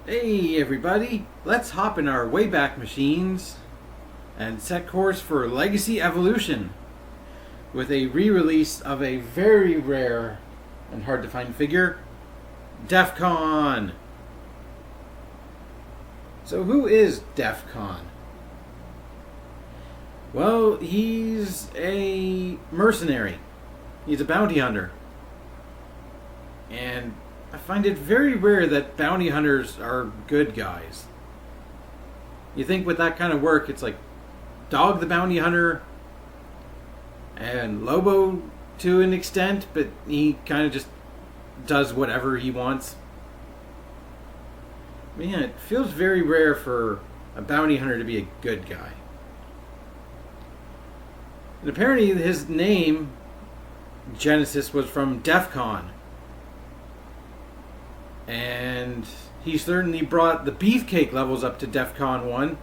Hey everybody, let's hop in our Wayback Machines and set course for Legacy Evolution with a re-release of a very rare and hard to find figure, Devcon. So who is Devcon? Well, he's a mercenary. He's a bounty hunter. And I find it very rare that bounty hunters are good guys. You think with that kind of work, it's like Dog the Bounty Hunter and Lobo to an extent, but he kind of just does whatever he wants. But yeah, it feels very rare for a bounty hunter to be a good guy. And apparently his name, Genesis, was from Devcon. And he certainly brought the beefcake levels up to Devcon 1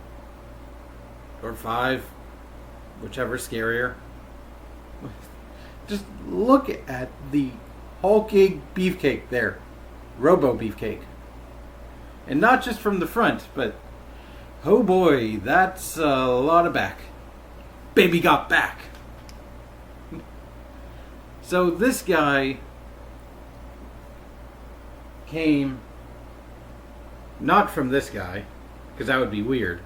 or 5, whichever scarier. Just look at the hulking beefcake there. Robo beefcake. And not just from the front, but oh boy, that's a lot of back. Baby got back. So this guy came not from this guy, because that would be weird,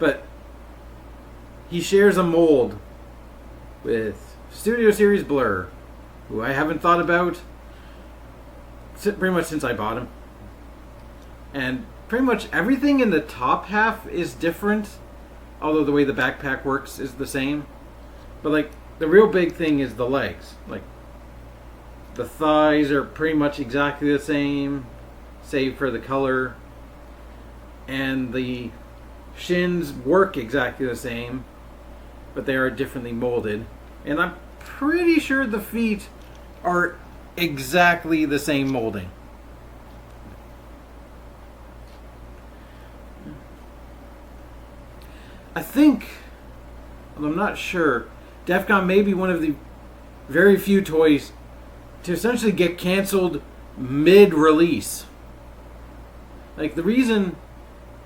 but he shares a mold with Studio Series Blur, who I haven't thought about pretty much since I bought him. And pretty much everything in the top half is different, although the way the backpack works is the same. But like the real big thing is the legs. Like the thighs are pretty much exactly the same, save for the color. And the shins work exactly the same, but they are differently molded. And I'm pretty sure the feet are exactly the same molding. I think, although I'm not sure, Devcon may be one of the very few toys to essentially get canceled mid-release. Like, the reason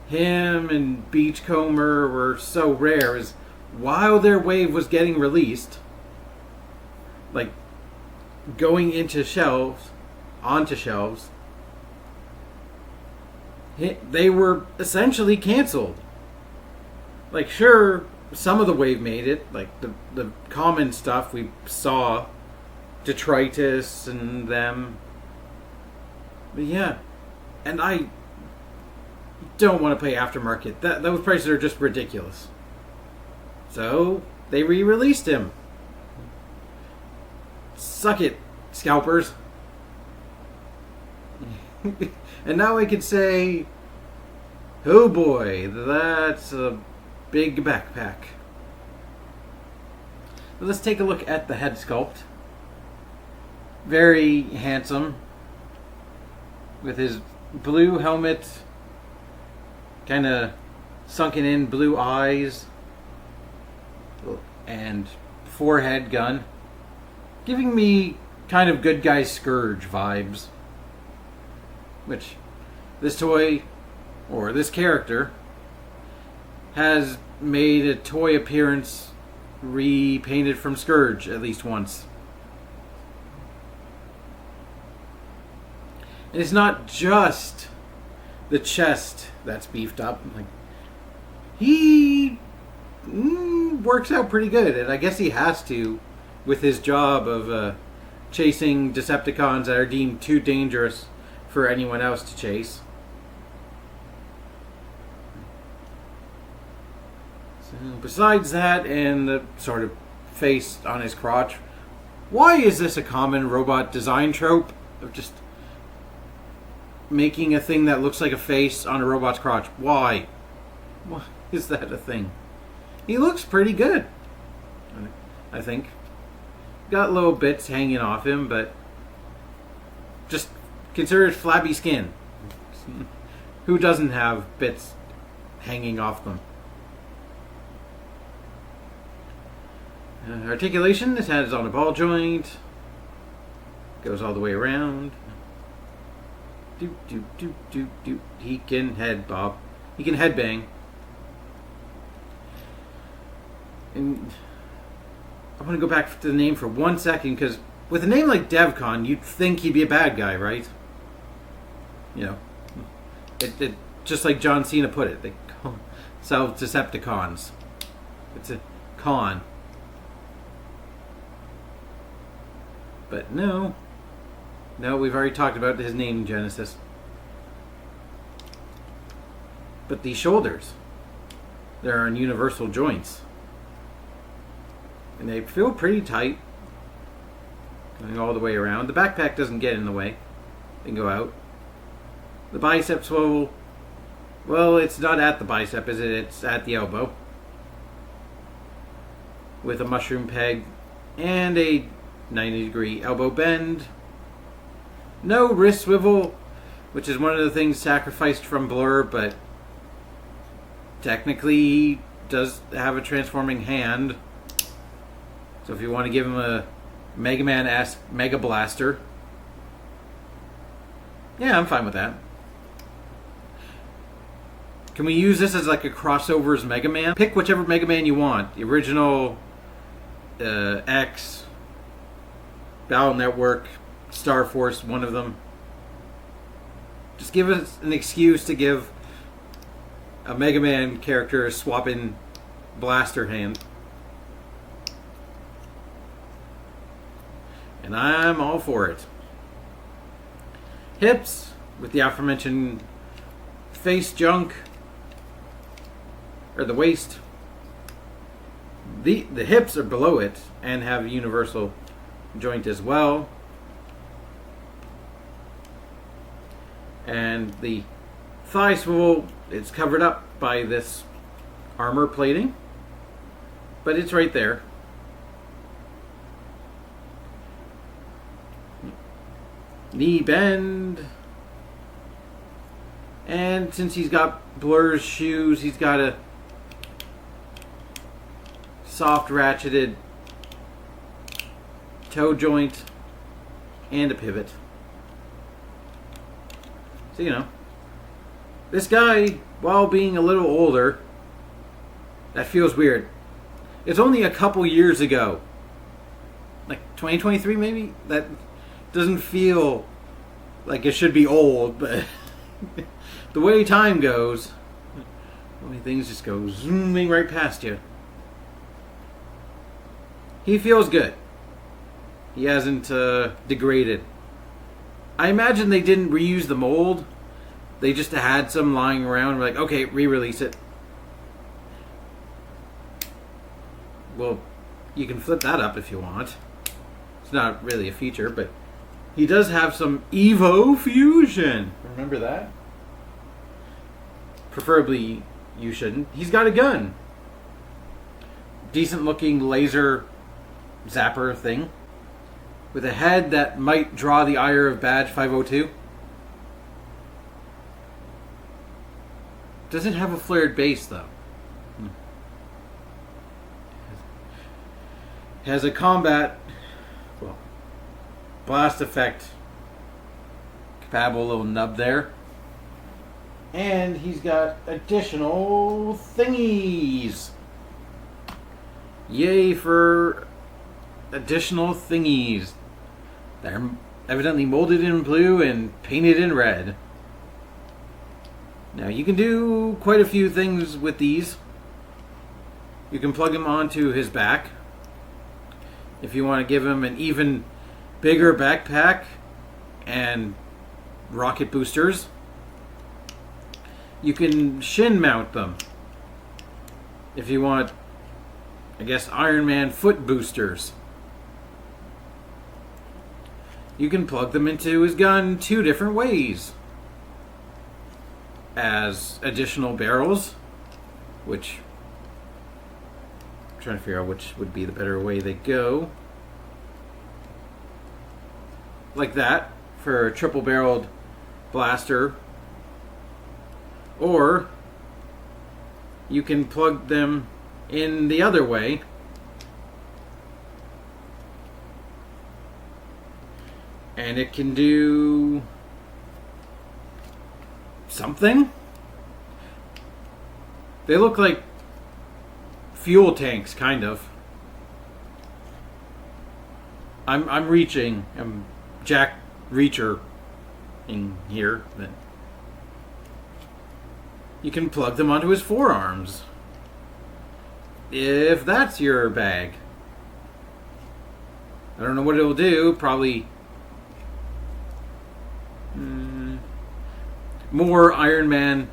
him and Beachcomber were so rare is while their wave was getting released, like going into shelves, onto shelves, they were essentially canceled. Like, sure, some of the wave made it, like the common stuff we saw, Detritus and them. But yeah, and I don't want to pay aftermarket. Those prices are just ridiculous. So they re-released him. Suck it, scalpers. And now I could say, oh boy, that's a big backpack. Let's take a look at the head sculpt. Very handsome, with his blue helmet, kind of sunken in blue eyes, and forehead gun, giving me kind of good guy Scourge vibes. Which this toy, or this character, has made a toy appearance repainted from Scourge at least once. And it's not just the chest that's beefed up. Like, he works out pretty good, and I guess he has to with his job of chasing Decepticons that are deemed too dangerous for anyone else to chase. So besides that and the sort of face on his crotch, why is this a common robot design trope of just making a thing that looks like a face on a robot's crotch? Why? Why is that a thing? He looks pretty good, I think. Got little bits hanging off him, but just consider it flabby skin. Who doesn't have bits hanging off them? Articulation, this head is on a ball joint. Goes all the way around. He can head bob. He can headbang. And I want to go back to the name for 1 second, because with a name like Devcon, you'd think he'd be a bad guy, right? You know, it just like John Cena put it, they call themselves Decepticons. It's a con. But no, we've already talked about his name in Genesis. But these shoulders, they're on universal joints. And they feel pretty tight, going all the way around. The backpack doesn't get in the way. They can go out. The bicep swivel, well, it's not at the bicep, is it? It's at the elbow. With a mushroom peg and a 90-degree elbow bend. No wrist swivel, which is one of the things sacrificed from Blur, but technically he does have a transforming hand. So if you want to give him a Mega Man-esque Mega Blaster, yeah, I'm fine with that. Can we use this as like a crossovers Mega Man? Pick whichever Mega Man you want. The original, X, Battle Network, Star Force, one of them. Just give us an excuse to give a Mega Man character a swapping blaster hand. And I'm all for it. Hips, with the aforementioned face junk, or the waist. The hips are below it and have a universal joint as well. And the thigh swivel, it's covered up by this armor plating, but it's right there. Knee bend. And since he's got Blur's shoes, he's got a soft ratcheted toe joint and a pivot. So, you know, this guy, while being a little older, that feels weird. It's only a couple years ago, like 2023 maybe, that doesn't feel like it should be old, but the way time goes, the way things just go zooming right past you. He feels good. He hasn't degraded. I imagine they didn't reuse the mold. They just had some lying around. We're like, okay, re-release it. Well, you can flip that up if you want. It's not really a feature, but he does have some Evo Fusion. Remember that? Preferably, you shouldn't. He's got a gun. Decent looking laser zapper thing. With a head that might draw the ire of Badge 502. Doesn't have a flared base though. Has a combat, well, blast effect compatible little nub there. And he's got additional thingies. Yay for additional thingies. They're evidently molded in blue and painted in red. Now you can do quite a few things with these. You can plug them onto his back. If you want to give him an even bigger backpack and rocket boosters. You can shin mount them. If you want, I guess, Iron Man foot boosters. You can plug them into his gun 2 different ways. As additional barrels, which I'm trying to figure out which would be the better way they go. Like that, for a triple barreled blaster. Or you can plug them in the other way. And it can do something. They look like fuel tanks, kind of. I'm reaching. I'm Jack Reacher in here. Then you can plug them onto his forearms. If that's your bag. I don't know what it'll do. Probably more Iron Man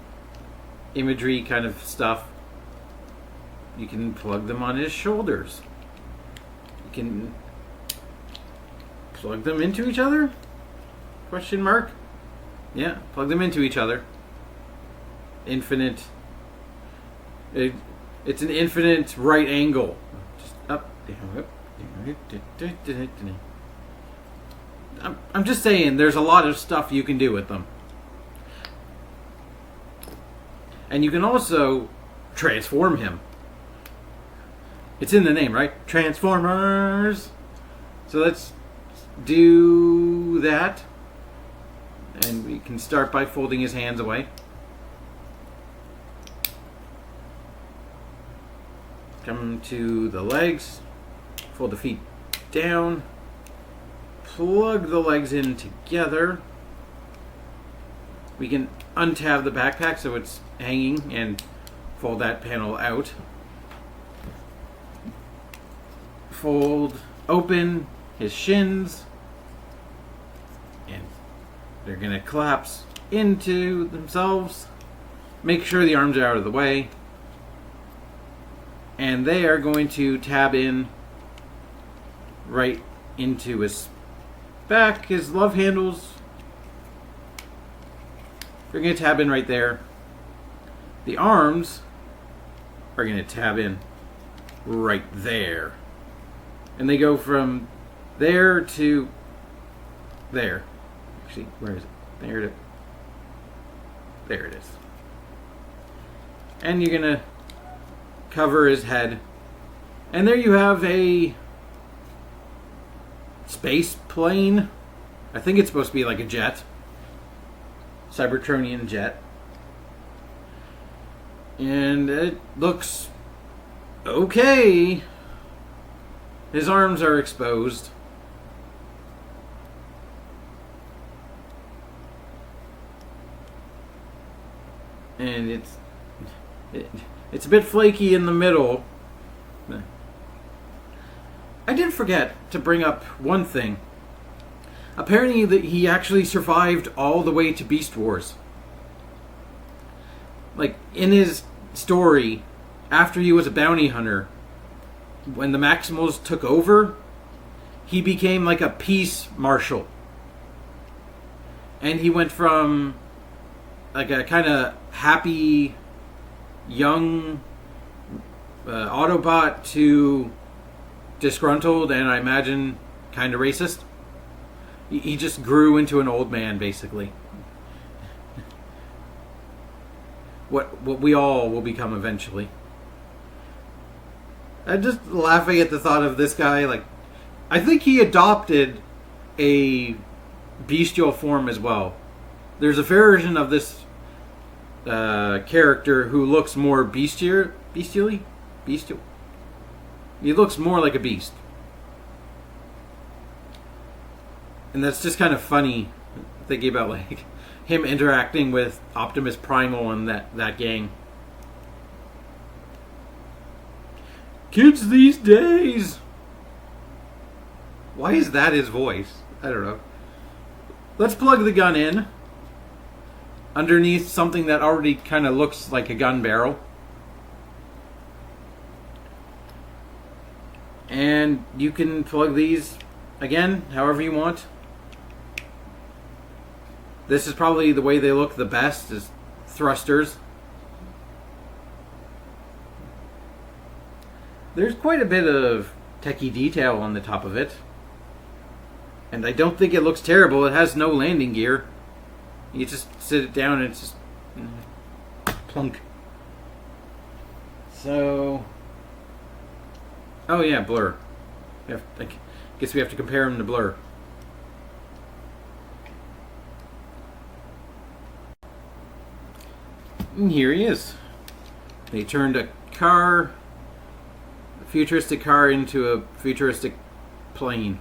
imagery kind of stuff. You can plug them on his shoulders. You can plug them into each other? Question mark? Yeah, plug them into each other. Infinite. It's an infinite right angle. Just up, down, up. I'm just saying, there's a lot of stuff you can do with them. And you can also transform him. It's in the name, right? Transformers! So let's do that. And we can start by folding his hands away. Come to the legs. Fold the feet down. Plug the legs in together. We can untab the backpack so it's hanging and fold that panel out. Fold open his shins. And they're going to collapse into themselves. Make sure the arms are out of the way. And they are going to tab in right into his back, his love handles. They're going to tab in right there. The arms are going to tab in right there. And they go from there to there. Actually, where is it? There it is. And you're going to cover his head. And there you have a space plane. I think it's supposed to be like a jet. Cybertronian jet. And it looks okay. His arms are exposed. And it's a bit flaky in the middle. I did forget to bring up one thing. Apparently that he actually survived all the way to Beast Wars. Like, in his story, after he was a bounty hunter, when the Maximals took over, he became like a peace marshal. And he went from like a kind of happy young Autobot to disgruntled and I imagine kind of racist. He just grew into an old man, basically. What we all will become eventually. I'm just laughing at the thought of this guy. Like, I think he adopted a bestial form as well. There's a version of this character who looks more bestial. He looks more like a beast. And that's just kind of funny, thinking about like him interacting with Optimus Primal and that gang. Kids these days! Why is that his voice? I don't know. Let's plug the gun in underneath something that already kind of looks like a gun barrel. And you can plug these again however you want. This is probably the way they look the best, is thrusters. There's quite a bit of techie detail on the top of it. And I don't think it looks terrible. It has no landing gear. You just sit it down and it's just plunk. So, oh yeah, Blur. I guess we have to compare him to Blur. And here he is. They turned a futuristic car into a futuristic plane.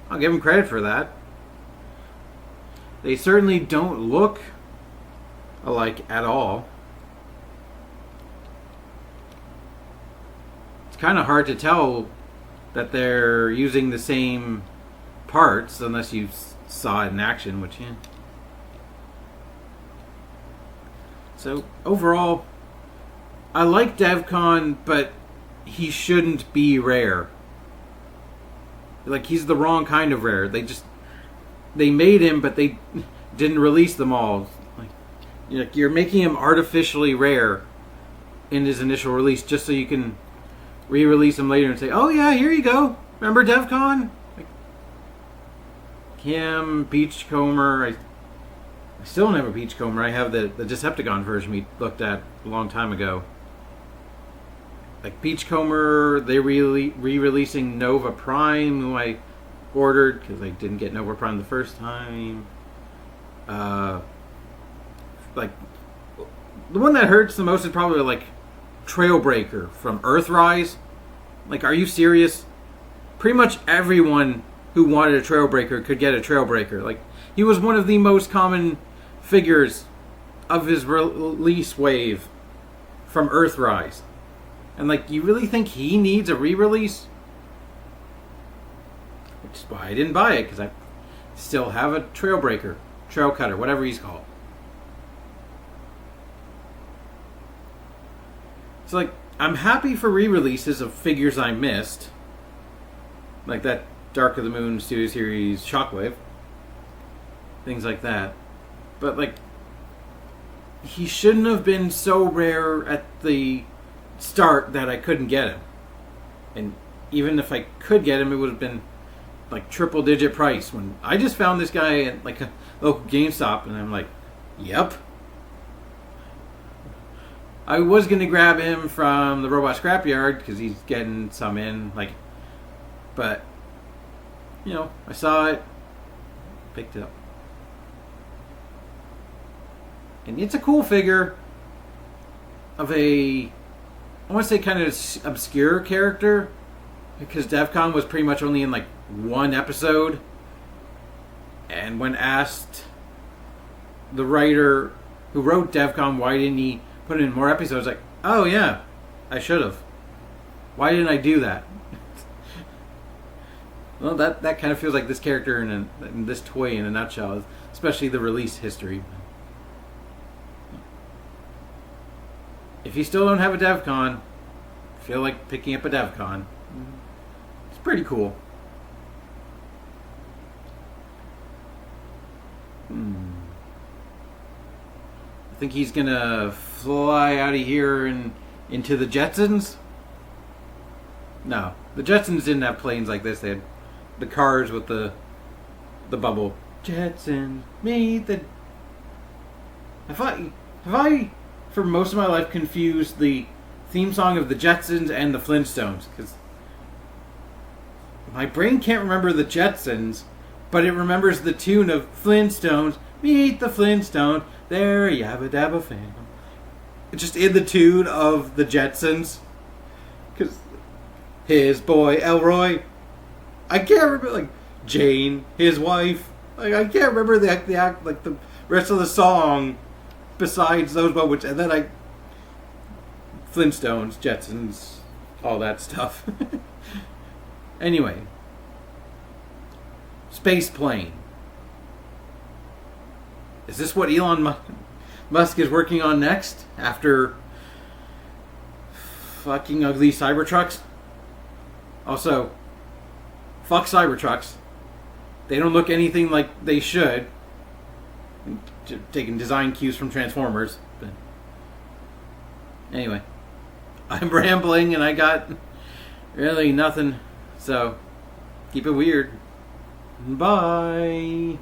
I'll give them credit for that. They certainly don't look alike at all. It's kind of hard to tell that they're using the same parts unless you saw it in action, which, yeah. So, overall, I like Devcon, but he shouldn't be rare. Like, he's the wrong kind of rare. They made him, but they didn't release them all. Like, you're making him artificially rare in his initial release just so you can re-release him later and say, oh yeah, here you go. Remember Devcon? Like, him, Beachcomber. I still don't have a Beachcomber. I have the Decepticon version we looked at a long time ago. Like Beachcomber, they're re-releasing Nova Prime, who I ordered because I didn't get Nova Prime the first time. Like, the one that hurts the most is probably like Trailbreaker from Earthrise. Like, are you serious? Pretty much everyone who wanted a Trailbreaker could get a Trailbreaker. Like, he was one of the most common figures of his release wave from Earthrise. And, like, you really think he needs a re-release? Which is why I didn't buy it, because I still have a Trailbreaker, Trail Cutter, whatever he's called. So, like, I'm happy for re-releases of figures I missed. Like that Dark of the Moon Studio Series Shockwave. Things like that. But, like, he shouldn't have been so rare at the start that I couldn't get him. And even if I could get him, it would have been like triple digit price. When I just found this guy at like a local GameStop, and I'm like, yep. I was going to grab him from the Robot Scrapyard because he's getting some in, like, but, you know, I saw it, picked it up. And it's a cool figure of I want to say kind of obscure character, because Devcon was pretty much only in like one episode. And when asked the writer who wrote Devcon why didn't he put in more episodes, like, oh yeah, I should have. Why didn't I do that? Well, that kind of feels like this character in this toy in a nutshell, especially the release history. If you still don't have a Devcon, feel like picking up a Devcon. It's pretty cool. I think he's gonna fly out of here and into the Jetsons. No, the Jetsons didn't have planes like this. They had the cars with the bubble. Jetsons meet the. Have I for most of my life confused the theme song of the Jetsons and the Flintstones? Because my brain can't remember the Jetsons, but it remembers the tune of Flintstones. Meet the Flintstones. There, yabba dabba fam. It's just in the tune of the Jetsons. Because his boy Elroy. I can't remember, like, Jane, his wife. Like, I can't remember the act, like the rest of the song besides those moments. And then Flintstones, Jetsons, all that stuff. Anyway. Space plane. Is this what Elon Musk is working on next? After fucking ugly Cybertrucks? Also, fuck Cybertrucks. They don't look anything like they should. Taking design cues from Transformers. But anyway, I'm rambling and I got really nothing. So, keep it weird. Bye.